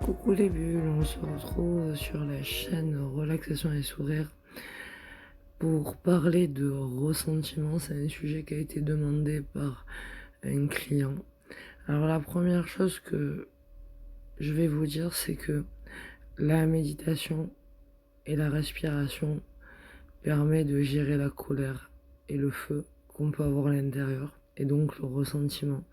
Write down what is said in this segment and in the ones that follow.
Coucou les bulles, on se retrouve sur la chaîne Relaxation et Sourire pour parler de ressentiment. C'est un sujet qui a été demandé par un client. Alors la première chose que je vais vous dire, c'est que la méditation et la respiration permet de gérer la colère et le feu qu'on peut avoir à l'intérieur, et donc le ressentiment,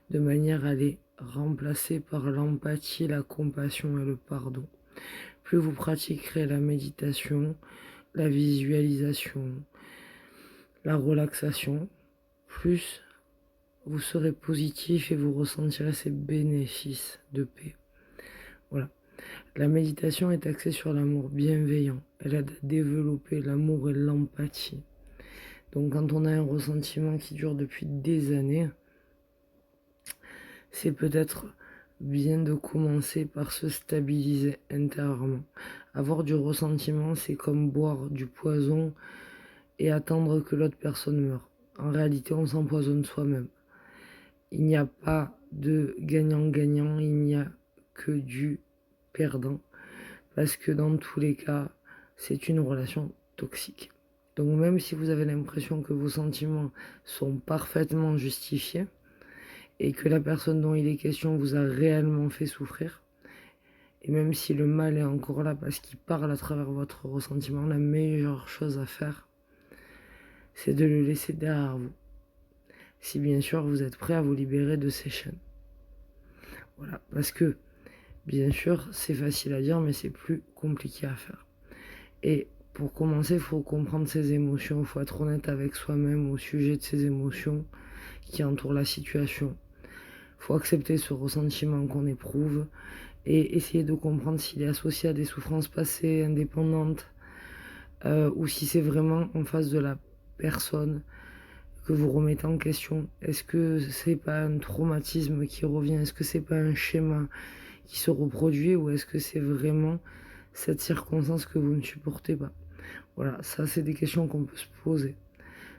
de manière à les remplacer par l'empathie, la compassion et le pardon. Plus vous pratiquerez la méditation, la visualisation, la relaxation, plus vous serez positif et vous ressentirez ces bénéfices de paix. Voilà. La méditation est axée sur l'amour bienveillant. Elle aide à développer l'amour et l'empathie. Donc quand on a un ressentiment qui dure depuis des années, c'est peut-être bien de commencer par se stabiliser intérieurement. Avoir du ressentiment, c'est comme boire du poison et attendre que l'autre personne meure. En réalité, on s'empoisonne soi-même. Il n'y a pas de gagnant-gagnant, il n'y a que du perdant. Parce que dans tous les cas, c'est une relation toxique. Donc même si vous avez l'impression que vos sentiments sont parfaitement justifiés, et que la personne dont il est question vous a réellement fait souffrir, et même si le mal est encore là parce qu'il parle à travers votre ressentiment, la meilleure chose à faire, c'est de le laisser derrière vous. Si bien sûr vous êtes prêt à vous libérer de ces chaînes. Voilà, parce que bien sûr c'est facile à dire mais c'est plus compliqué à faire. Et pour commencer, il faut comprendre ses émotions, il faut être honnête avec soi-même au sujet de ses émotions qui entourent la situation. Il faut accepter ce ressentiment qu'on éprouve et essayer de comprendre s'il est associé à des souffrances passées, indépendantes, ou si c'est vraiment en face de la personne que vous remettez en question. Est-ce que c'est pas un traumatisme qui revient? Est-ce que c'est pas un schéma qui se reproduit? Ou est-ce que c'est vraiment cette circonstance que vous ne supportez pas? Voilà, ça c'est des questions qu'on peut se poser.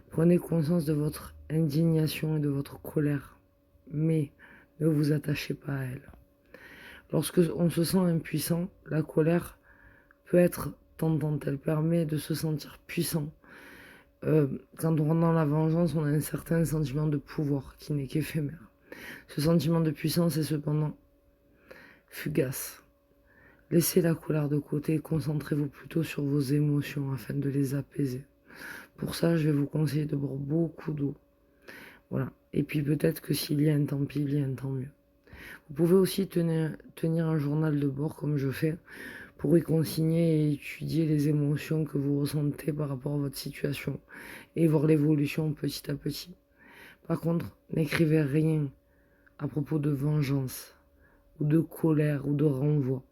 Prenez conscience de votre indignation et de votre colère, mais ne vous attachez pas à elle. Lorsque on se sent impuissant, la colère peut être tentante, elle permet de se sentir puissant. Quand on rentre dans la vengeance, on a un certain sentiment de pouvoir qui n'est qu'éphémère. Ce sentiment de puissance est cependant fugace. Laissez la colère de côté et concentrez-vous plutôt sur vos émotions afin de les apaiser. Pour ça, je vais vous conseiller de boire beaucoup d'eau. Voilà. Et puis peut-être que s'il y a un tant pis, il y a un tant mieux. Vous pouvez aussi tenir un journal de bord comme je fais pour y consigner et étudier les émotions que vous ressentez par rapport à votre situation et voir l'évolution petit à petit. Par contre, n'écrivez rien à propos de vengeance ou de colère ou de renvoi.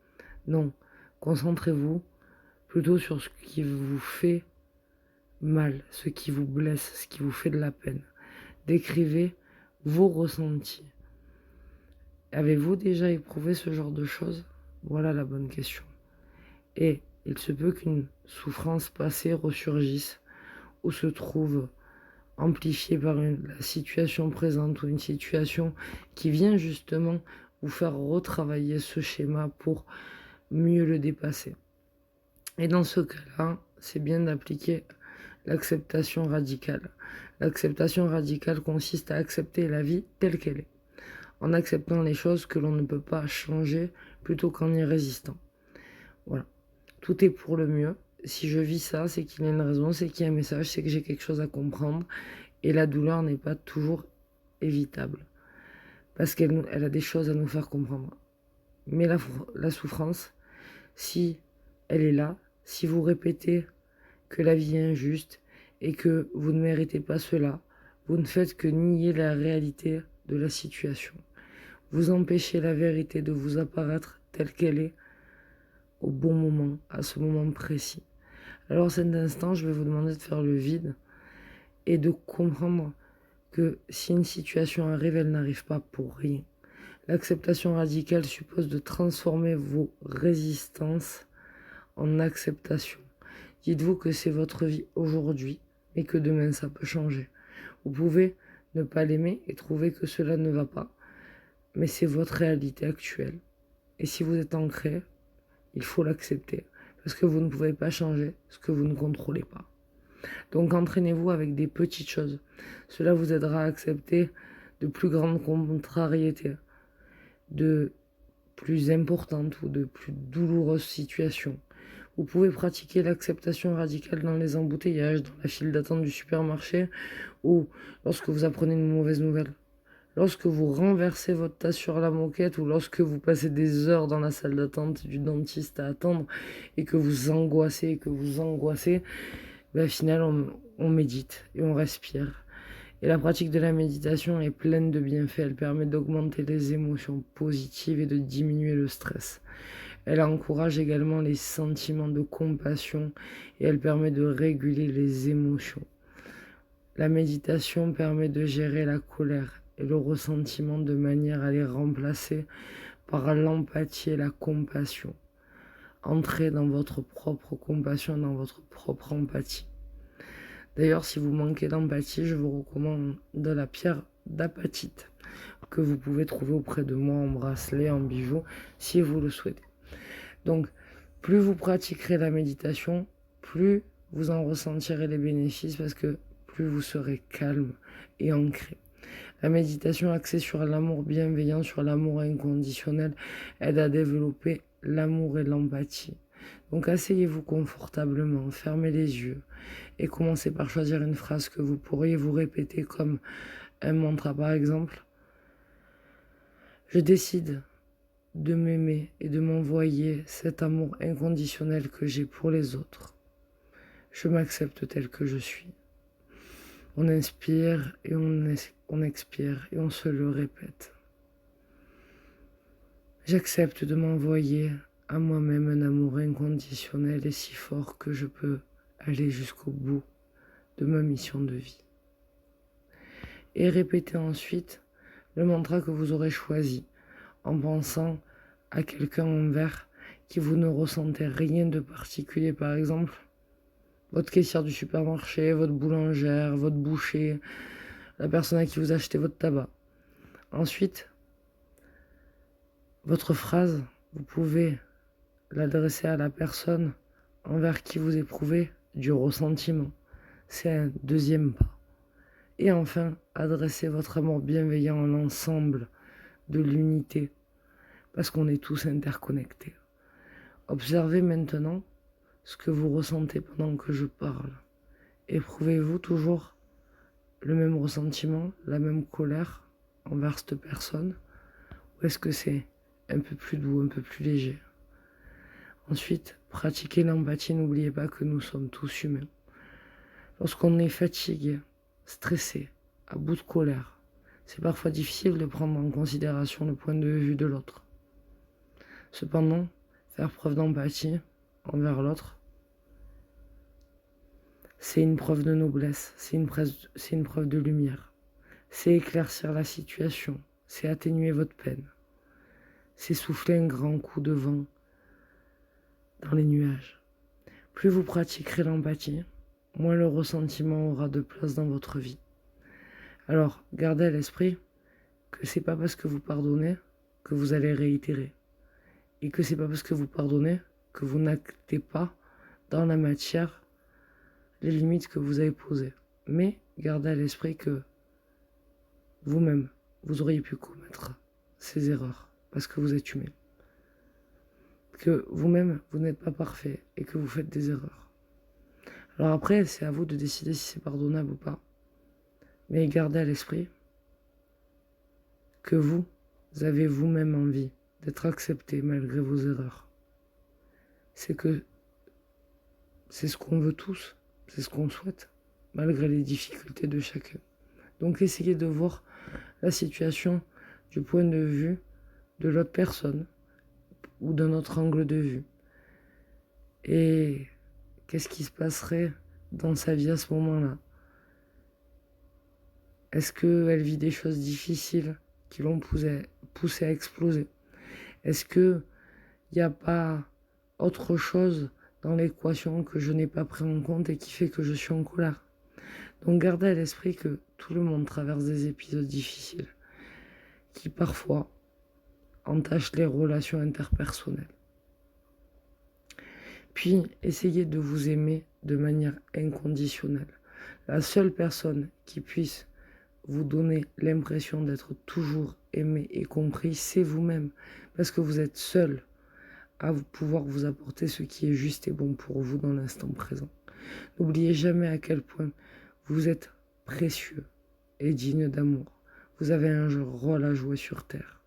Non, concentrez-vous plutôt sur ce qui vous fait mal, ce qui vous blesse, ce qui vous fait de la peine. Décrivez vos ressentis. Avez-vous déjà éprouvé ce genre de choses? Voilà la bonne question. Et il se peut qu'une souffrance passée ressurgisse ou se trouve amplifiée par la situation présente ou une situation qui vient justement vous faire retravailler ce schéma pour mieux le dépasser. Et dans ce cas-là, c'est bien d'appliquer l'acceptation radicale. L'acceptation radicale consiste à accepter la vie telle qu'elle est, en acceptant les choses que l'on ne peut pas changer plutôt qu'en y résistant. Voilà. Tout est pour le mieux. Si je vis ça, c'est qu'il y a une raison, c'est qu'il y a un message, c'est que j'ai quelque chose à comprendre. Et la douleur n'est pas toujours évitable. Parce qu'elle a des choses à nous faire comprendre. Mais la souffrance, si elle est là, si vous répétez que la vie est injuste et que vous ne méritez pas cela, vous ne faites que nier la réalité de la situation. Vous empêchez la vérité de vous apparaître telle qu'elle est au bon moment, à ce moment précis. Alors, à cet instant, je vais vous demander de faire le vide et de comprendre que si une situation arrive, elle n'arrive pas pour rien. L'acceptation radicale suppose de transformer vos résistances en acceptation. Dites-vous que c'est votre vie aujourd'hui, mais que demain ça peut changer. Vous pouvez ne pas l'aimer et trouver que cela ne va pas, mais c'est votre réalité actuelle. Et si vous êtes ancré, il faut l'accepter. Parce que vous ne pouvez pas changer ce que vous ne contrôlez pas. Donc entraînez-vous avec des petites choses. Cela vous aidera à accepter de plus grandes contrariétés, de plus importantes ou de plus douloureuses situations. Vous pouvez pratiquer l'acceptation radicale dans les embouteillages, dans la file d'attente du supermarché ou lorsque vous apprenez une mauvaise nouvelle. Lorsque vous renversez votre tasse sur la moquette ou lorsque vous passez des heures dans la salle d'attente du dentiste à attendre et que vous angoissez, ben, au final on médite et on respire. Et la pratique de la méditation est pleine de bienfaits. Elle permet d'augmenter les émotions positives et de diminuer le stress. Elle encourage également les sentiments de compassion et elle permet de réguler les émotions. La méditation permet de gérer la colère et le ressentiment de manière à les remplacer par l'empathie et la compassion. Entrez dans votre propre compassion, dans votre propre empathie. D'ailleurs, si vous manquez d'empathie, je vous recommande de la pierre d'apatite que vous pouvez trouver auprès de moi en bracelet, en bijou, si vous le souhaitez. Donc, plus vous pratiquerez la méditation, plus vous en ressentirez les bénéfices parce que plus vous serez calme et ancré. La méditation axée sur l'amour bienveillant, sur l'amour inconditionnel, aide à développer l'amour et l'empathie. Donc asseyez-vous confortablement, fermez les yeux et commencez par choisir une phrase que vous pourriez vous répéter comme un mantra par exemple. Je décide de m'aimer et de m'envoyer cet amour inconditionnel que j'ai pour les autres. Je m'accepte tel que je suis. On inspire et on expire et on se le répète. J'accepte de m'envoyer à moi-même un amour inconditionnel et si fort que je peux aller jusqu'au bout de ma mission de vie. Et répétez ensuite le mantra que vous aurez choisi en pensant à quelqu'un envers qui vous ne ressentez rien de particulier, par exemple votre caissière du supermarché, votre boulangère, votre boucher, la personne à qui vous achetez votre tabac. Ensuite, votre phrase, vous pouvez l'adresser à la personne envers qui vous éprouvez du ressentiment. C'est un deuxième pas. Et enfin, adressez votre amour bienveillant à l'ensemble de l'unité, parce qu'on est tous interconnectés. Observez maintenant ce que vous ressentez pendant que je parle. Éprouvez-vous toujours le même ressentiment, la même colère envers cette personne, ou est-ce que c'est un peu plus doux, un peu plus léger? Ensuite, pratiquez l'empathie, n'oubliez pas que nous sommes tous humains. Lorsqu'on est fatigué, stressé, à bout de colère, c'est parfois difficile de prendre en considération le point de vue de l'autre. Cependant, faire preuve d'empathie envers l'autre, c'est une preuve de noblesse, c'est une preuve de lumière. C'est éclaircir la situation, c'est atténuer votre peine. C'est souffler un grand coup de vent dans les nuages. Plus vous pratiquerez l'empathie, moins le ressentiment aura de place dans votre vie. Alors, gardez à l'esprit que c'est pas parce que vous pardonnez que vous allez réitérer. Et que c'est pas parce que vous pardonnez que vous n'actez pas dans la matière les limites que vous avez posées. Mais gardez à l'esprit que vous-même, vous auriez pu commettre ces erreurs parce que vous êtes humain. Que vous-même, vous n'êtes pas parfait et que vous faites des erreurs. Alors après, c'est à vous de décider si c'est pardonnable ou pas. Mais gardez à l'esprit que vous avez vous-même envie d'être accepté malgré vos erreurs. C'est ce qu'on veut tous, c'est ce qu'on souhaite, malgré les difficultés de chacun. Donc essayez de voir la situation du point de vue de l'autre personne ou d'un autre angle de vue. Et qu'est-ce qui se passerait dans sa vie à ce moment-là? Est-ce qu'elle vit des choses difficiles qui l'ont poussé à exploser? Est-ce qu'il n'y a pas autre chose dans l'équation que je n'ai pas pris en compte et qui fait que je suis en colère? Donc gardez à l'esprit que tout le monde traverse des épisodes difficiles qui parfois entache les relations interpersonnelles. Puis, essayez de vous aimer de manière inconditionnelle. La seule personne qui puisse vous donner l'impression d'être toujours aimé et compris, c'est vous-même. Parce que vous êtes seul à pouvoir vous apporter ce qui est juste et bon pour vous dans l'instant présent. N'oubliez jamais à quel point vous êtes précieux et digne d'amour. Vous avez un rôle à jouer sur Terre.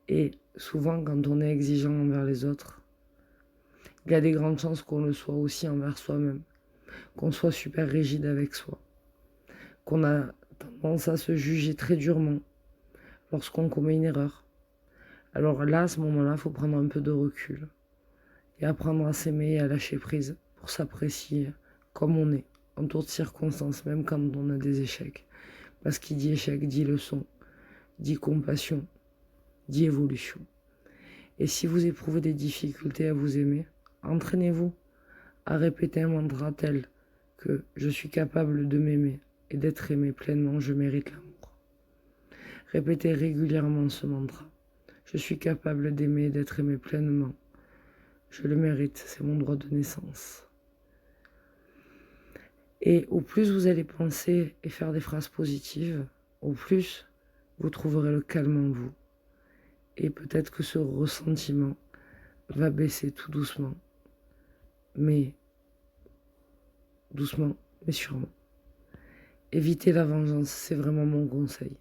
Et souvent, quand on est exigeant envers les autres, il y a des grandes chances qu'on le soit aussi envers soi-même, qu'on soit super rigide avec soi, qu'on a tendance à se juger très durement lorsqu'on commet une erreur. Alors là, à ce moment-là, il faut prendre un peu de recul et apprendre à s'aimer et à lâcher prise pour s'apprécier comme on est, en toutes circonstances, même quand on a des échecs. Parce qu'il dit échec, dit leçon, dit compassion, dit évolution. Et si vous éprouvez des difficultés à vous aimer, entraînez-vous à répéter un mantra tel que je suis capable de m'aimer et d'être aimé pleinement, je mérite l'amour. Répétez régulièrement ce mantra. Je suis capable d'aimer et d'être aimé pleinement. Je le mérite, c'est mon droit de naissance. Et au plus vous allez penser et faire des phrases positives, au plus vous trouverez le calme en vous. Et peut-être que ce ressentiment va baisser tout doucement. Mais doucement, mais sûrement. Évitez la vengeance, c'est vraiment mon conseil.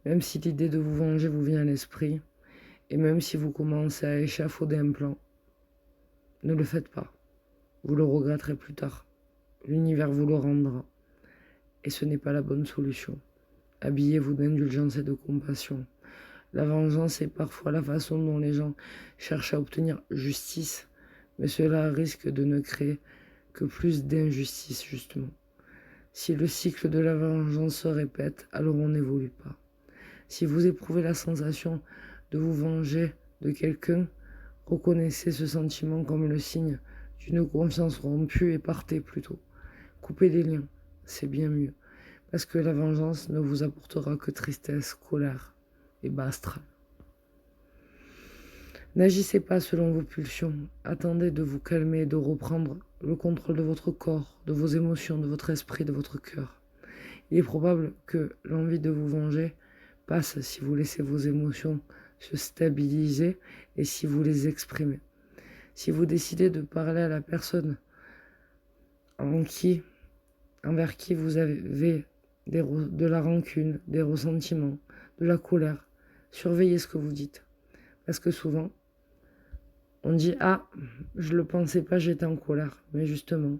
Même si l'idée de vous venger vous vient à l'esprit, et même si vous commencez à échafauder un plan, ne le faites pas. Vous le regretterez plus tard. L'univers vous le rendra. Et ce n'est pas la bonne solution. Habillez-vous d'indulgence et de compassion. La vengeance est parfois la façon dont les gens cherchent à obtenir justice, mais cela risque de ne créer que plus d'injustice, justement. Si le cycle de la vengeance se répète, alors on n'évolue pas. Si vous éprouvez la sensation de vous venger de quelqu'un, reconnaissez ce sentiment comme le signe d'une confiance rompue et partez plutôt. Coupez les liens, c'est bien mieux, parce que la vengeance ne vous apportera que tristesse, colère et bas astral. N'agissez pas selon vos pulsions, attendez de vous calmer et de reprendre le contrôle de votre corps, de vos émotions, de votre esprit, de votre cœur. Il est probable que l'envie de vous venger passe si vous laissez vos émotions se stabiliser et si vous les exprimez. Si vous décidez de parler à la personne envers qui vous avez de la rancune, des ressentiments, de la colère, surveillez ce que vous dites. Parce que souvent, on dit « Ah, je le pensais pas, j'étais en colère ». Mais justement,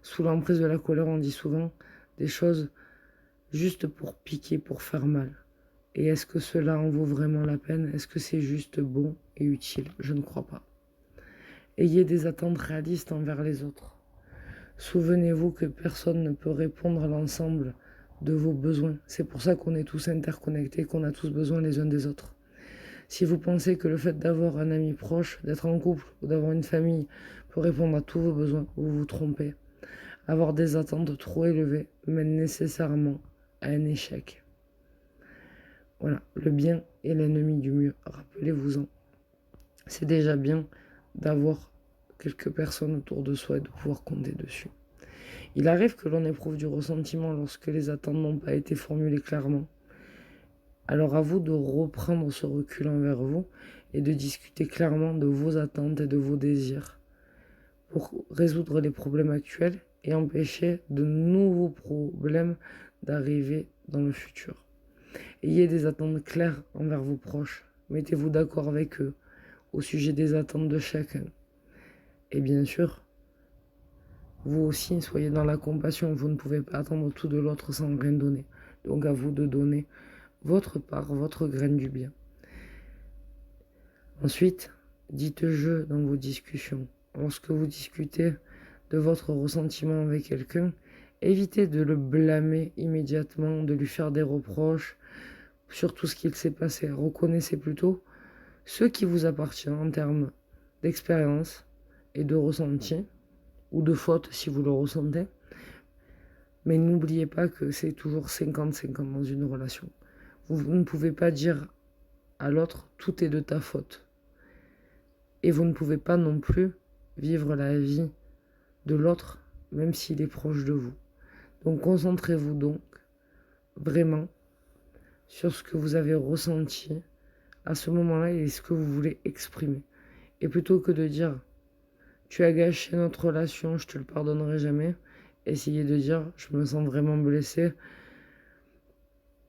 sous l'emprise de la colère, on dit souvent des choses juste pour piquer, pour faire mal. Et est-ce que cela en vaut vraiment la peine? Est-ce que c'est juste bon et utile? Je ne crois pas. Ayez des attentes réalistes envers les autres. Souvenez-vous que personne ne peut répondre à l'ensemble de vos besoins. C'est pour ça qu'on est tous interconnectés, qu'on a tous besoin les uns des autres. Si vous pensez que le fait d'avoir un ami proche, d'être en couple ou d'avoir une famille peut répondre à tous vos besoins, vous vous trompez. Avoir des attentes trop élevées mène nécessairement à un échec. Voilà, le bien est l'ennemi du mieux, rappelez-vous-en. C'est déjà bien d'avoir quelques personnes autour de soi et de pouvoir compter dessus. Il arrive que l'on éprouve du ressentiment lorsque les attentes n'ont pas été formulées clairement. Alors à vous de reprendre ce recul envers vous et de discuter clairement de vos attentes et de vos désirs pour résoudre les problèmes actuels et empêcher de nouveaux problèmes d'arriver dans le futur. Ayez des attentes claires envers vos proches. Mettez-vous d'accord avec eux au sujet des attentes de chacun. Et bien sûr, vous aussi, soyez dans la compassion. Vous ne pouvez pas attendre tout de l'autre sans rien donner. Donc à vous de donner votre part, votre graine du bien. Ensuite, dites je dans vos discussions. Lorsque vous discutez de votre ressentiment avec quelqu'un, évitez de le blâmer immédiatement, de lui faire des reproches sur tout ce qu'il s'est passé. Reconnaissez plutôt ce qui vous appartient en termes d'expérience et de ressenti, ou de faute si vous le ressentez. Mais n'oubliez pas que c'est toujours 50-50 dans une relation. Vous ne pouvez pas dire à l'autre, tout est de ta faute. Et vous ne pouvez pas non plus vivre la vie de l'autre, même s'il est proche de vous. Donc concentrez-vous donc vraiment sur ce que vous avez ressenti à ce moment-là et ce que vous voulez exprimer. Et plutôt que de dire « tu as gâché notre relation, je te le pardonnerai jamais », essayez de dire « je me sens vraiment blessé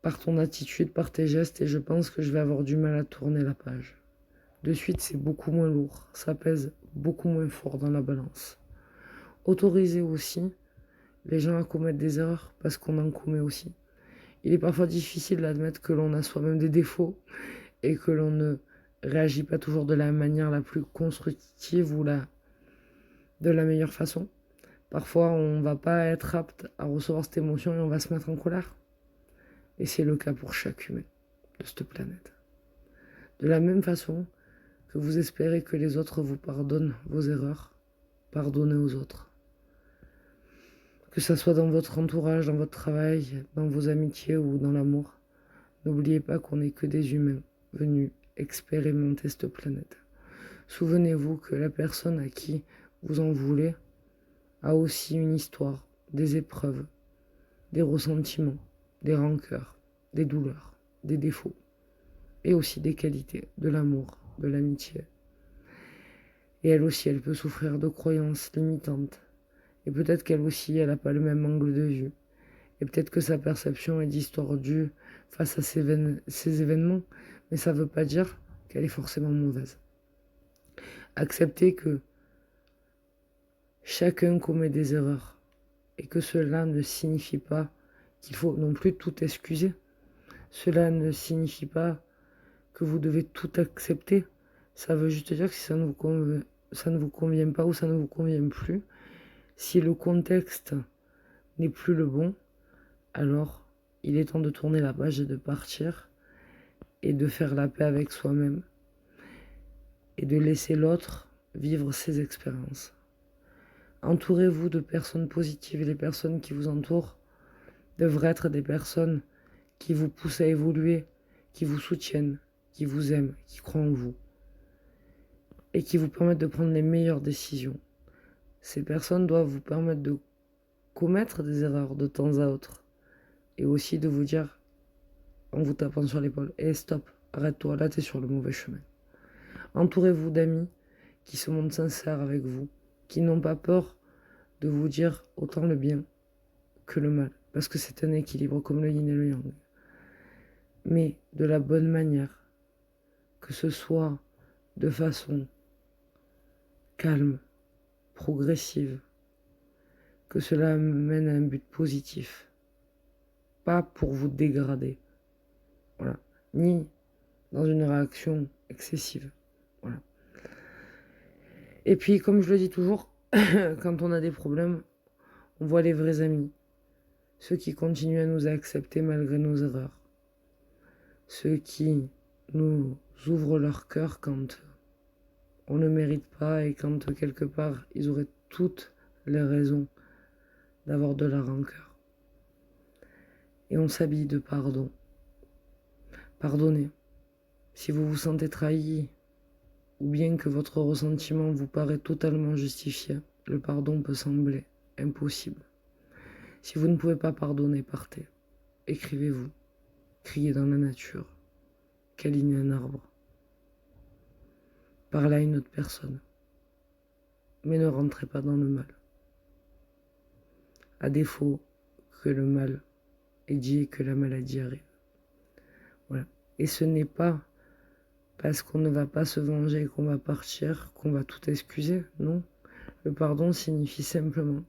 par ton attitude, par tes gestes et je pense que je vais avoir du mal à tourner la page ». De suite, c'est beaucoup moins lourd, ça pèse beaucoup moins fort dans la balance. Autorisez aussi les gens à commettre des erreurs parce qu'on en commet aussi. Il est parfois difficile d'admettre que l'on a soi-même des défauts et que l'on ne réagit pas toujours de la manière la plus constructive ou de la meilleure façon. Parfois, on ne va pas être apte à recevoir cette émotion et on va se mettre en colère. Et c'est le cas pour chaque humain de cette planète. De la même façon que vous espérez que les autres vous pardonnent vos erreurs, pardonnez aux autres. Que ça soit dans votre entourage, dans votre travail, dans vos amitiés ou dans l'amour, n'oubliez pas qu'on n'est que des humains venus expérimenter cette planète. Souvenez-vous que la personne à qui vous en voulez a aussi une histoire, des épreuves, des ressentiments, des rancœurs, des douleurs, des défauts, et aussi des qualités, de l'amour, de l'amitié. Et elle aussi, elle peut souffrir de croyances limitantes. Et peut-être qu'elle aussi, elle n'a pas le même angle de vue. Et peut-être que sa perception est distordue face à ces événements, mais ça ne veut pas dire qu'elle est forcément mauvaise. Acceptez que chacun commet des erreurs et que cela ne signifie pas qu'il faut non plus tout excuser. Cela ne signifie pas que vous devez tout accepter. Ça veut juste dire que si ça ne vous convient pas ou ça ne vous convient plus, si le contexte n'est plus le bon, alors il est temps de tourner la page et de partir et de faire la paix avec soi-même et de laisser l'autre vivre ses expériences. Entourez-vous de personnes positives et les personnes qui vous entourent devraient être des personnes qui vous poussent à évoluer, qui vous soutiennent, qui vous aiment, qui croient en vous et qui vous permettent de prendre les meilleures décisions. Ces personnes doivent vous permettre de commettre des erreurs de temps à autre et aussi de vous dire en vous tapant sur l'épaule « Hey, stop, arrête-toi, là t'es sur le mauvais chemin ». Entourez-vous d'amis qui se montrent sincères avec vous, qui n'ont pas peur de vous dire autant le bien que le mal, parce que c'est un équilibre comme le yin et le yang. Mais de la bonne manière, que ce soit de façon calme, progressive, que cela mène à un but positif, pas pour vous dégrader, voilà, ni dans une réaction excessive, voilà. Et puis, comme je le dis toujours, quand on a des problèmes, on voit les vrais amis, ceux qui continuent à nous accepter malgré nos erreurs, ceux qui nous ouvrent leur cœur quand on ne mérite pas et quand quelque part ils auraient toutes les raisons d'avoir de la rancœur. Et on s'habille de pardon. Pardonnez. Si vous vous sentez trahi ou bien que votre ressentiment vous paraît totalement justifié, le pardon peut sembler impossible. Si vous ne pouvez pas pardonner, partez. Écrivez-vous. Criez dans la nature. Câlinez un arbre. Parlez à une autre personne. Mais ne rentrez pas dans le mal. À défaut que le mal ait dit et que la maladie arrive. Voilà. Et ce n'est pas parce qu'on ne va pas se venger et qu'on va partir qu'on va tout excuser, non. Le pardon signifie simplement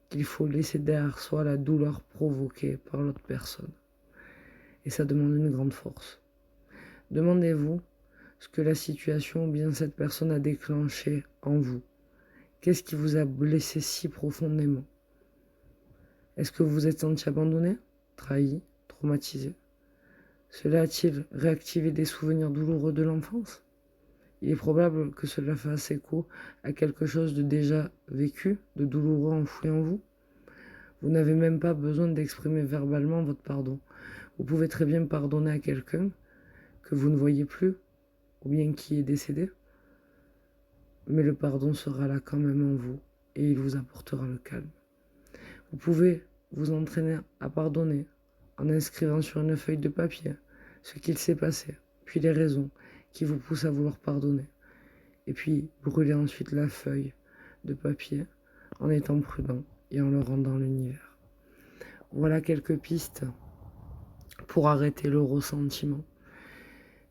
qu'il faut laisser derrière soi la douleur provoquée par l'autre personne. Et ça demande une grande force. Demandez-vous ce que la situation ou bien cette personne a déclenché en vous. Qu'est-ce qui vous a blessé si profondément? Est-ce que vous vous êtes senti abandonné, trahi, traumatisé? Cela a-t-il réactivé des souvenirs douloureux de l'enfance? Il est probable que cela fasse écho à quelque chose de déjà vécu, de douloureux enfoui en vous. Vous n'avez même pas besoin d'exprimer verbalement votre pardon. Vous pouvez très bien pardonner à quelqu'un que vous ne voyez plus, ou bien qui est décédé, mais le pardon sera là quand même en vous et il vous apportera le calme. Vous pouvez vous entraîner à pardonner en inscrivant sur une feuille de papier ce qu'il s'est passé, puis les raisons qui vous poussent à vouloir pardonner. Et puis brûler ensuite la feuille de papier en étant prudent et en le rendant à l'univers. Voilà quelques pistes pour arrêter le ressentiment.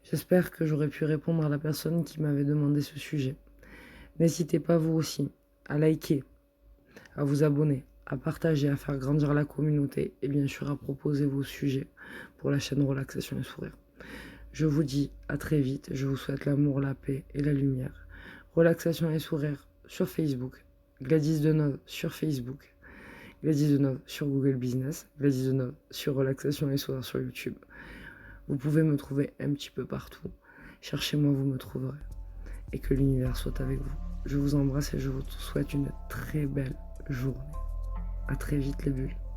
J'espère que j'aurai pu répondre à la personne qui m'avait demandé ce sujet. N'hésitez pas vous aussi à liker, à vous abonner, à partager, à faire grandir la communauté et bien sûr à proposer vos sujets pour la chaîne Relaxation et Sourire. Je vous dis à très vite, je vous souhaite l'amour, la paix et la lumière. Relaxation et Sourire sur Facebook, Gladys Deneuve sur Facebook, Gladys Deneuve sur Google Business, Gladys Deneuve sur Relaxation et Sourire sur YouTube. Vous pouvez me trouver un petit peu partout. Cherchez-moi, vous me trouverez. Et que l'univers soit avec vous. Je vous embrasse et je vous souhaite une très belle journée. À très vite les bulles.